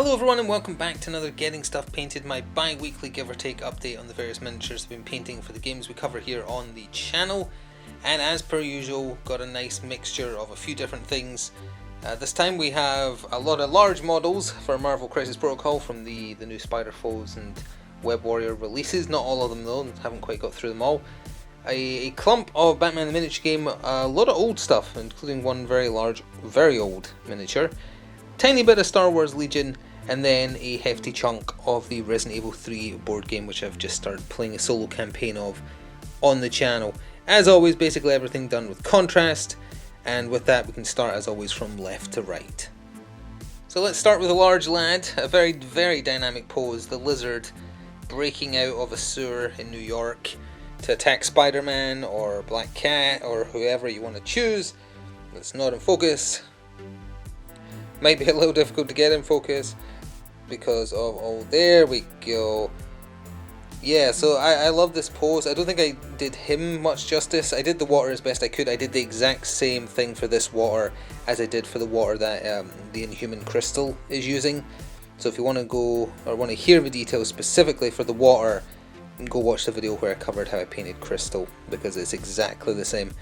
Hello everyone and welcome back to another Getting Stuff Painted, my bi-weekly give or take update on the various miniatures I've been painting for the games we cover here on the channel. And as per usual, got a nice mixture of a few different things. This time we have a lot of large models for Marvel Crisis Protocol from the new Spider-Foes and Web Warrior releases. Not all of them though, haven't quite got through them all. A clump of Batman the Miniature game, a lot of old stuff, including one very large, very old miniature. Tiny bit of Star Wars Legion, and then a hefty chunk of the Resident Evil 3 board game, which I've just started playing a solo campaign of on the channel. As always, basically everything done with contrast, and with that we can start as always from left to right. So let's start with a large lad, a very, very dynamic pose, the Lizard breaking out of a sewer in New York to attack Spider-Man or Black Cat or whoever you want to choose. It's not in focus. Might be a little difficult to get in focus because of, oh, there we go. Yeah, so I love this pose. I don't think I did him much justice. I did the water as best I could. I did the exact same thing for this water as I did for the water that the Inhuman Crystal is using. So if you want to go, or want to hear the details specifically for the water, go watch the video where I covered how I painted Crystal, because it's exactly the same.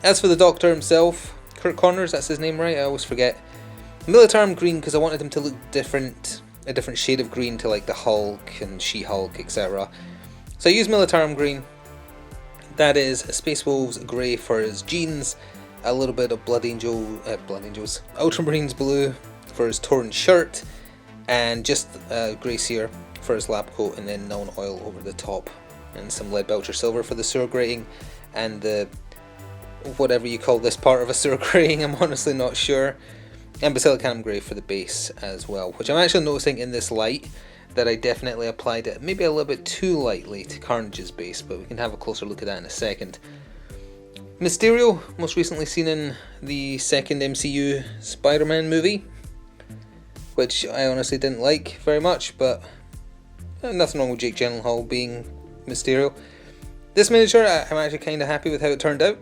As for the Doctor himself, Curt Connors, that's his name, right? I always forget. Militarum green because I wanted him to look different, a different shade of green to like the Hulk and She-Hulk, etc. So I used Militarum green. That is Space Wolves grey for his jeans, a little bit of Ultramarines blue for his torn shirt, and just grey sear for his lab coat, and then neon oil over the top, and some lead belcher silver for the sewer grating, and the whatever you call this part of a sewer grating, I'm honestly not sure. And Basilicanum grey for the base as well, which I'm actually noticing in this light that I definitely applied it maybe a little bit too lightly to Carnage's base, but we can have a closer look at that in a second. Mysterio, most recently seen in the second MCU Spider-Man movie, which I honestly didn't like very much, but nothing wrong with Jake Gyllenhaal being Mysterio. This miniature, I'm actually kind of happy with how it turned out.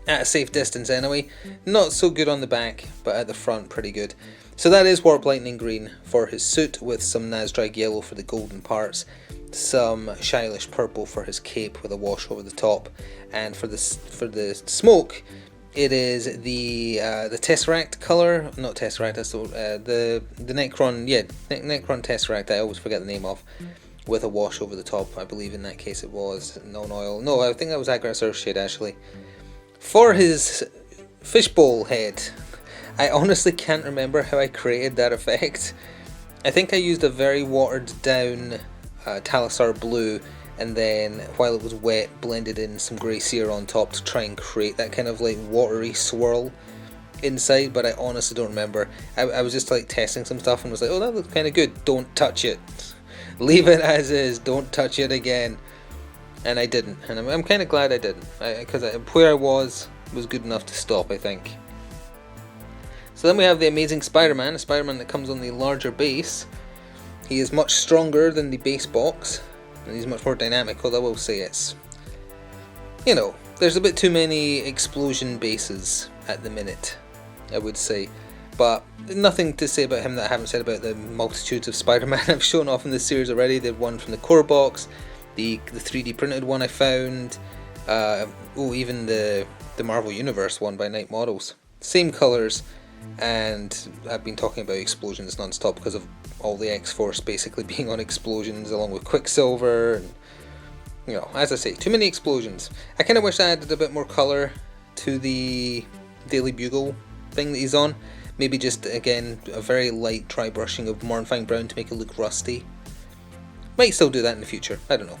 At a safe distance anyway. Not so good on the back, but at the front pretty good. So that is Warp Lightning green for his suit, with some Nazdrag yellow for the golden parts, some Shyless purple for his cape with a wash over the top, and for the smoke, it is the Tesseract color, not Tesseract, that's the Necron, yeah, Necron Tesseract, I always forget the name of, with a wash over the top. I believe in that case it was neon oil. No, I think that was Agras Earthshade actually. For his fishbowl head, I honestly can't remember how I created that effect. I think I used a very watered down Talassar blue, and then while it was wet blended in some grey sear on top to try and create that kind of like watery swirl inside, but I honestly don't remember. I was just like testing some stuff and was like, oh, that looks kind of good, don't touch it. Leave it as is, don't touch it again. And I didn't, and I'm kind of glad I didn't, because where I was good enough to stop, I think. So then we have the Amazing Spider-Man, a Spider-Man that comes on the larger base. He is much stronger than the base box, and he's much more dynamic, although I will say it's, you know, there's a bit too many explosion bases at the minute, I would say. But nothing to say about him that I haven't said about the multitudes of Spider-Man I've shown off in this series already. The one from the core box, the 3D printed one I found, even the Marvel Universe one by Night Models. Same colours, and I've been talking about explosions non-stop because of all the X-Force basically being on explosions, along with Quicksilver, and, you know, as I say, too many explosions. I kind of wish I added a bit more colour to the Daily Bugle thing that he's on. Maybe just, again, a very light dry brushing of Mornfang Brown to make it look rusty. Might still do that in the future, I don't know.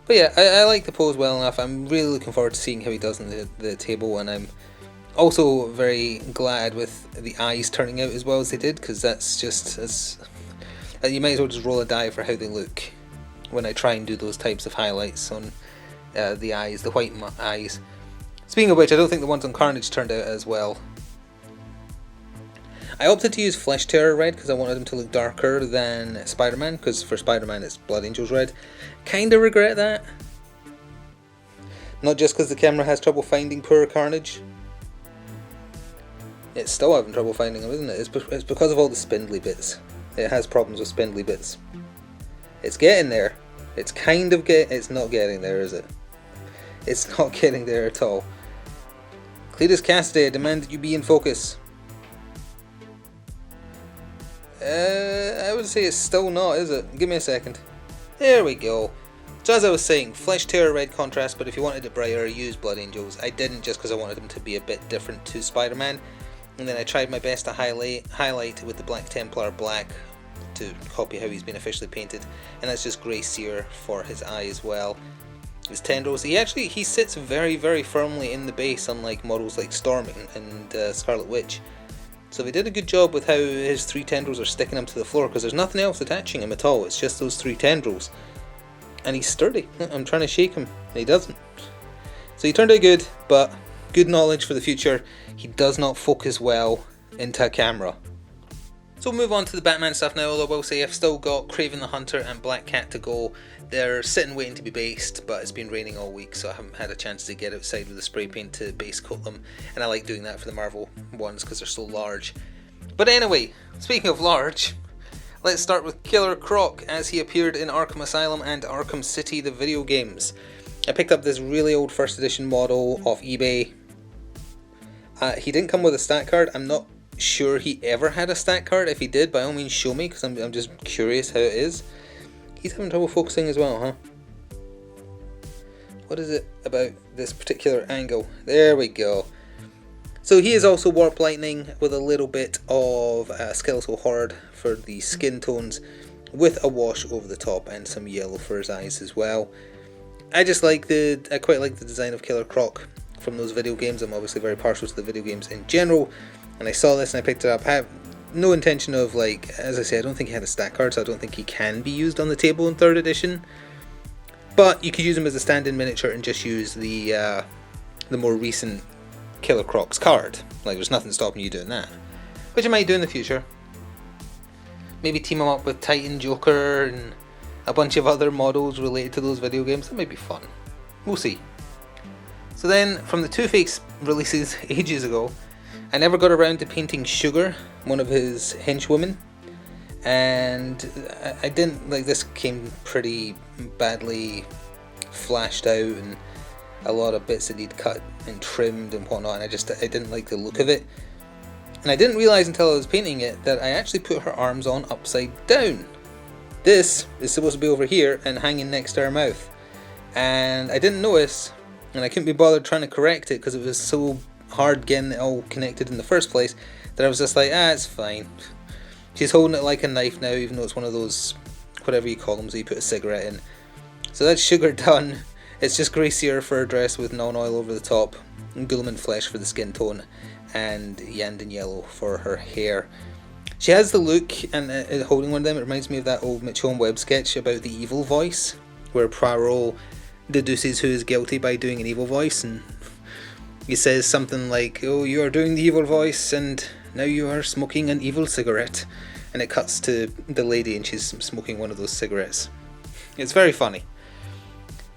But yeah, I like the pose well enough. I'm really looking forward to seeing how he does in the table, and I'm also very glad with the eyes turning out as well as they did, because that's just, you might as well just roll a die for how they look when I try and do those types of highlights on the eyes, the white eyes. Speaking of which, I don't think the ones on Carnage turned out as well. I opted to use Flesh Terror red because I wanted him to look darker than Spider-Man, because for Spider-Man it's Blood Angels red. Kinda regret that. Not just because the camera has trouble finding poor Carnage. It's still having trouble finding him, isn't it? It's because of all the spindly bits. it has problems with spindly bits. It's getting there. It's kind of it's not getting there, is it? It's not getting there at all. Cletus Cassidy, I demand that you be in focus. I would say it's still not, is it? Give me a second. There we go. So as I was saying, Flesh Tear red contrast, but if you wanted it brighter, use Blood Angels. I didn't, just because I wanted them to be a bit different to Spider-Man. And then I tried my best to highlight with the Black Templar black to copy how he's been officially painted. And that's just Grey Seer for his eye as well. His tendrils, he sits very, very firmly in the base, unlike models like Storm and Scarlet Witch. So they did a good job with how his 3 tendrils are sticking him to the floor, because there's nothing else attaching him at all, it's just those 3 tendrils. And he's sturdy. I'm trying to shake him, and he doesn't. So he turned out good, but good knowledge for the future. He does not focus well into a camera. So we'll move on to the Batman stuff now, although I will say I've still got Kraven the Hunter and Black Cat to go. They're sitting waiting to be based, but it's been raining all week, so I haven't had a chance to get outside with a spray paint to base coat them. And I like doing that for the Marvel ones because they're so large. But anyway, speaking of large, let's start with Killer Croc as he appeared in Arkham Asylum and Arkham City, the video games. I picked up this really old first edition model off eBay. He didn't come with a stat card. I'm not sure he ever had a stat card. If he did, by all means show me, because I'm just curious how it is. He's having trouble focusing as well, huh? What is it about this particular angle? There we go. So he is also Warp Lightning with a little bit of Skeletal Horde for the skin tones, with a wash over the top and some yellow for his eyes as well. I quite like the design of Killer Croc from those video games. I'm obviously very partial to the video games in general, and I saw this and I picked it up. I have no intention of, as I say, I don't think he had a stat card, so I don't think he can be used on the table in 3rd edition. But you could use him as a stand-in miniature and just use the more recent Killer Croc's card. There's nothing stopping you doing that, which I might do in the future. Maybe team him up with Titan Joker and a bunch of other models related to those video games. That might be fun. We'll see. So then, from the Two-Face releases ages ago, I never got around to painting Sugar, one of his henchwomen, and I didn't, this came pretty badly flashed out, and a lot of bits that he'd cut and trimmed and whatnot, and I didn't like the look of it. And I didn't realise until I was painting it that I actually put her arms on upside down. This is supposed to be over here and hanging next to her mouth, and I didn't notice, and I couldn't be bothered trying to correct it because it was so hard getting it all connected in the first place that I was just like, it's fine. She's holding it like a knife now, even though it's one of those, whatever you call them, so you put a cigarette in. So that's Sugar done. It's just Grey Seer for her dress with non-oil over the top, and Gulliman Flesh for the skin tone, and Yandin Yellow for her hair. She has the look, and holding one of them, it reminds me of that old Mitchell and Webb sketch about the evil voice, where Poirot deduces who is guilty by doing an evil voice, and he says something like, "Oh, you are doing the evil voice, and now you are smoking an evil cigarette." And it cuts to the lady, and she's smoking one of those cigarettes. It's very funny.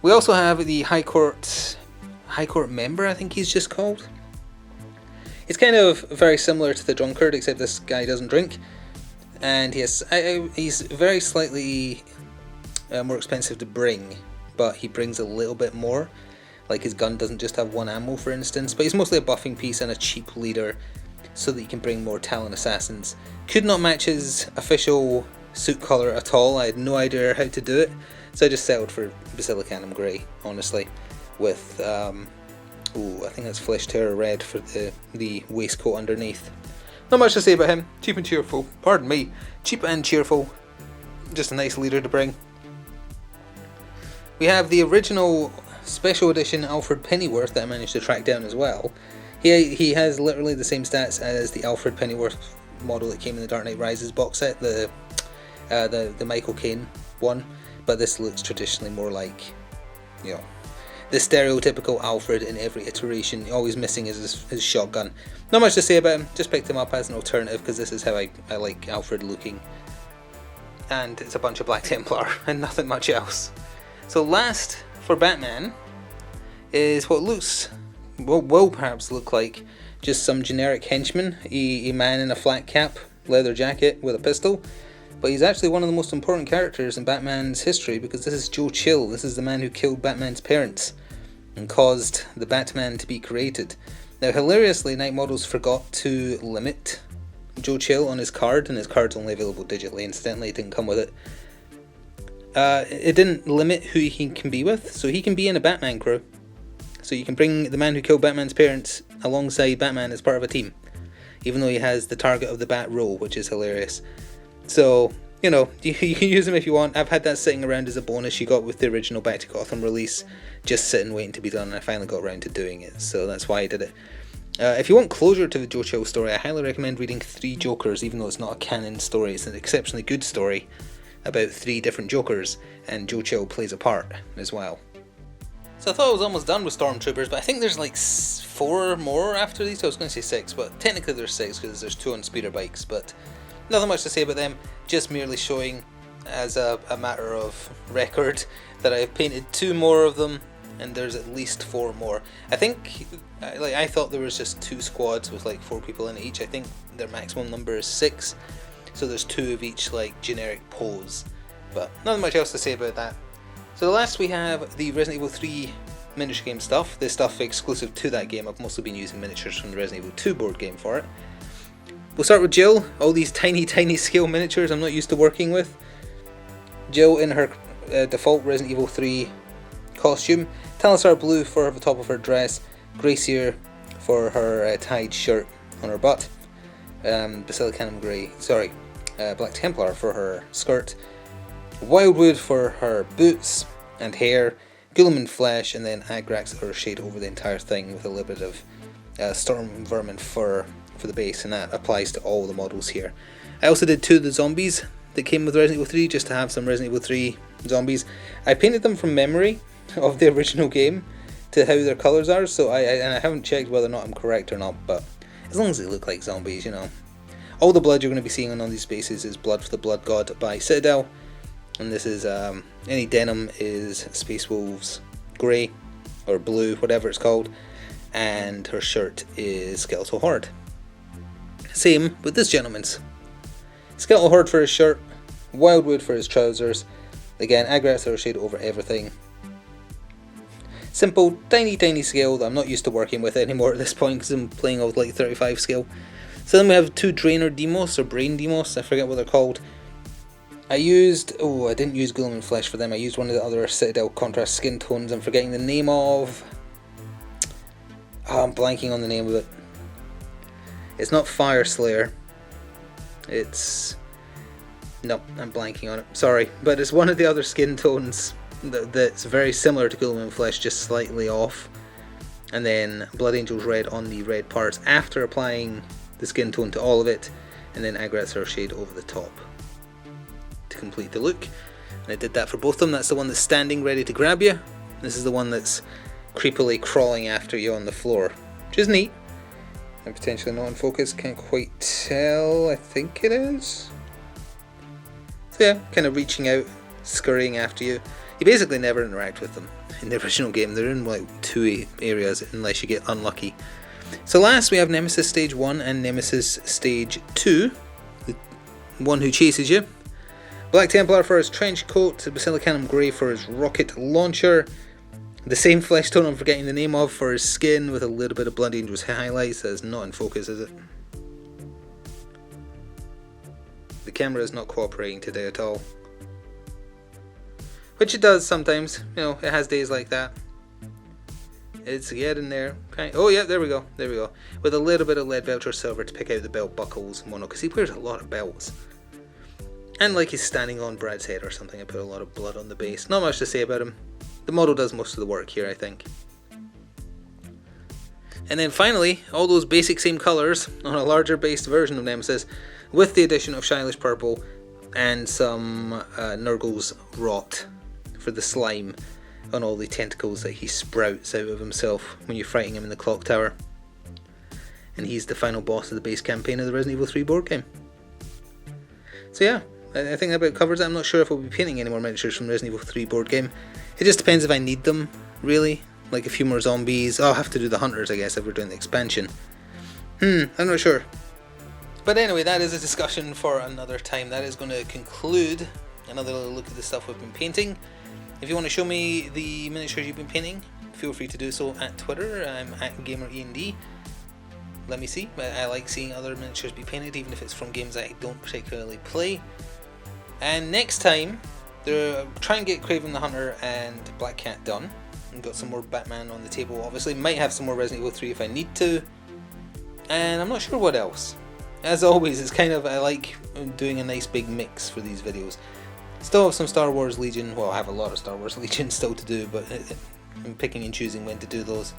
We also have the High Court member, I think he's just called. It's kind of very similar to the Drunkard, except this guy doesn't drink. And he's very slightly more expensive to bring, but he brings a little bit more. His gun doesn't just have 1 ammo, for instance, but he's mostly a buffing piece and a cheap leader, so that you can bring more Talon assassins. Could not match his official suit colour at all. I had no idea how to do it, so I just settled for Basilicanum Grey, honestly, with I think that's Flesh Terror Red for the waistcoat underneath. Not much to say about him. Cheap and cheerful. Pardon me. Cheap and cheerful. Just a nice leader to bring. We have the original special edition Alfred Pennyworth that I managed to track down as well. He has literally the same stats as the Alfred Pennyworth model that came in the Dark Knight Rises box set, the Michael Caine one, but this looks traditionally more like, the stereotypical Alfred in every iteration. Always missing is his shotgun. Not much to say about him, just picked him up as an alternative because this is how I like Alfred looking. And it's a bunch of Black Templar and nothing much else. So last for Batman is what will perhaps look like just some generic henchman, a man in a flat cap, leather jacket with a pistol, but he's actually one of the most important characters in Batman's history because this is Joe Chill. This is the man who killed Batman's parents and caused the Batman to be created. Now, hilariously, Night Models forgot to limit Joe Chill on his card, and his card's only available digitally. Incidentally, it didn't come with it. It didn't limit who he can be with, so he can be in a Batman crew. So you can bring the man who killed Batman's parents alongside Batman as part of a team, even though he has the target of the Bat role, which is hilarious. So, you know, you can use him if you want. I've had that sitting around as a bonus you got with the original Back to Gotham release, just sitting waiting to be done, and I finally got around to doing it, so that's why I did it. If you want closure to the Joe Chill story, I highly recommend reading 3 Jokers, even though it's not a canon story. It's an exceptionally good story about 3 different Jokers, and Joe Chill plays a part as well. So I thought I was almost done with Stormtroopers, but I think there's like 4 more after these. I was going to say 6, but technically there's 6 because there's 2 on speeder bikes, but nothing much to say about them, just merely showing as a matter of record that I've painted 2 more of them, and there's at least 4 more. I think, I thought there was just 2 squads with like 4 people in each. I think their maximum number is 6, so there's 2 of each like generic pose, but nothing much else to say about that. So last we have the Resident Evil 3 miniature game stuff. This stuff exclusive to that game. I've mostly been using miniatures from the Resident Evil 2 board game for it. We'll start with Jill. All these tiny scale miniatures I'm not used to working with. Jill in her default Resident Evil 3 costume. Talisar blue for the top of her dress. Gracier for her tied shirt on her butt. Basilicanum grey, Black Templar for her skirt. Wildwood for her boots and hair. Guilliman flesh, and then Agrax or shade over the entire thing with a little bit of storm vermin fur for the base, and that applies to all the models here. I also did 2 of the zombies that came with Resident Evil 3 just to have some Resident Evil 3 zombies. I painted them from memory of the original game to how their colours are, so I haven't checked whether or not I'm correct or not, but as long as they look like zombies, you know. All the blood you're going to be seeing on all these bases is Blood for the Blood God by Citadel, and this is, any denim is Space Wolves grey, or blue, whatever it's called, and her shirt is Skeletal Horde. Same with this gentleman's. Skeletal Horde for his shirt, Wildwood for his trousers, again Agrax or shade over everything. Simple, tiny scale that I'm not used to working with anymore at this point because I'm playing with like 35 scale. So then we have 2 Draenor Demos, or Brain Demos, I forget what they're called. I didn't use Guilliman Flesh for them, I used one of the other Citadel contrast skin tones. I'm forgetting the name of... I'm blanking on the name of it. It's not Fire Slayer. No, I'm blanking on it, sorry. But it's one of the other skin tones that's very similar to Guilliman Flesh, just slightly off. And then Blood Angel's Red on the red parts after applying the skin tone to all of it, and then Agrax shade over the top to complete the look. And I did that for both of them. That's the one that's standing ready to grab you. This is the one that's creepily crawling after you on the floor, which is neat. And potentially not in focus, can't quite tell, I think it is. So yeah, kind of reaching out, scurrying after you. You basically never interact with them in the original game. They're in like 2 areas unless you get unlucky. So last we have Nemesis Stage 1 and Nemesis Stage 2, the one who chases you. Black Templar for his trench coat, Basilicanum Grey for his rocket launcher, the same flesh tone I'm forgetting the name of for his skin with a little bit of Blood Angel's highlights. That is not in focus, is it? The camera is not cooperating today at all. Which it does sometimes, you know, it has days like that. It's getting there. Okay. Oh yeah, there we go. With a little bit of lead belch or silver to pick out the belt buckles and whatnot, because he wears a lot of belts. And like he's standing on Brad's head or something, I put a lot of blood on the base. Not much to say about him. The model does most of the work here, I think. And then finally, all those basic same colours on a larger based version of Nemesis, with the addition of Shila's Purple and some Nurgle's Rot for the slime on all the tentacles that he sprouts out of himself when you're fighting him in the clock tower. And he's the final boss of the base campaign of the Resident Evil 3 board game. So yeah, I think that about covers it. I'm not sure if we'll be painting any more miniatures from the Resident Evil 3 board game. It just depends if I need them, really. Like a few more zombies. I'll have to do the hunters, I guess, if we're doing the expansion. I'm not sure. But anyway, that is a discussion for another time. That is going to conclude another little look at the stuff we've been painting. If you want to show me the miniatures you've been painting, feel free to do so at Twitter. I'm at GamerEND. Let me see. I like seeing other miniatures be painted, even if it's from games I don't particularly play. And next time, try and get Kraven the Hunter and Black Cat done. I've got some more Batman on the table, obviously. Might have some more Resident Evil 3 if I need to. And I'm not sure what else. As always, it's kind of, I like doing a nice big mix for these videos. Still have some Star Wars Legion, well I have a lot of Star Wars Legion still to do, but I'm picking and choosing when to do those.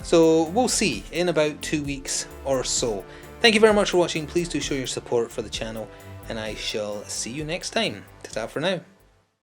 So we'll see in about 2 weeks or so. Thank you very much for watching, please do show your support for the channel, and I shall see you next time. Ta-ta for now.